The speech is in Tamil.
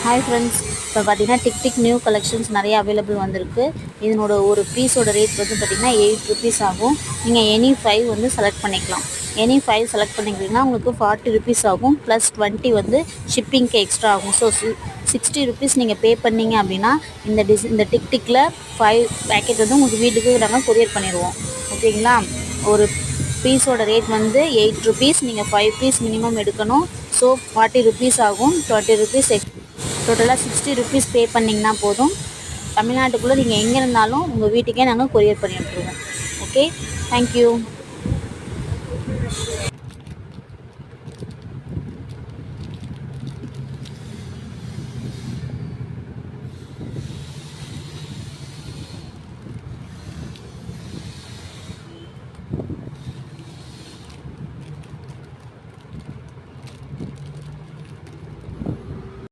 ஹாய் ஃப்ரெண்ட்ஸ், இப்போ பார்த்தீங்கன்னா டிக் நியூ கலெக்ஷன்ஸ் நிறைய அவைலபிள் வந்திருக்கு. இதனோட ஒரு பீஸோட ரேட் வந்து பார்த்திங்கன்னா 8 ருபீஸ் ஆகும். நீங்கள் எனி 5 வந்து செலக்ட் பண்ணிக்கலாம். எனி 5 செலக்ட் பண்ணிக்கிறீங்கன்னா உங்களுக்கு 40 ருபீஸ் ஆகும். ப்ளஸ் 20 வந்து ஷிப்பிங்க்கு எக்ஸ்ட்ரா ஆகும். ஸோ 60 ருபீஸ் நீங்கள் பே பண்ணிங்க அப்படின்னா இந்த டிக்கில் 5 பேக்கெட் வந்து உங்களுக்கு வீட்டுக்கு நாங்கள் கொரியர் பண்ணிடுவோம். ஓகேங்களா? ஒரு பீஸோட ரேட் வந்து 8 ருபீஸ். நீங்கள் 5 பீஸ் மினிமம் எடுக்கணும். ஸோ 40 ருபீஸ் ஆகும். 20 ருபீஸ் டோட்டலாக 60 ருபீஸ் பே பண்ணிங்கன்னா போதும். தமிழ்நாட்டுக்குள்ளே நீங்கள் எங்கே இருந்தாலும் உங்கள் வீட்டுக்கே நாங்கள் கொரியர் பண்ணி விட்டுருவோம். Okay, thank you.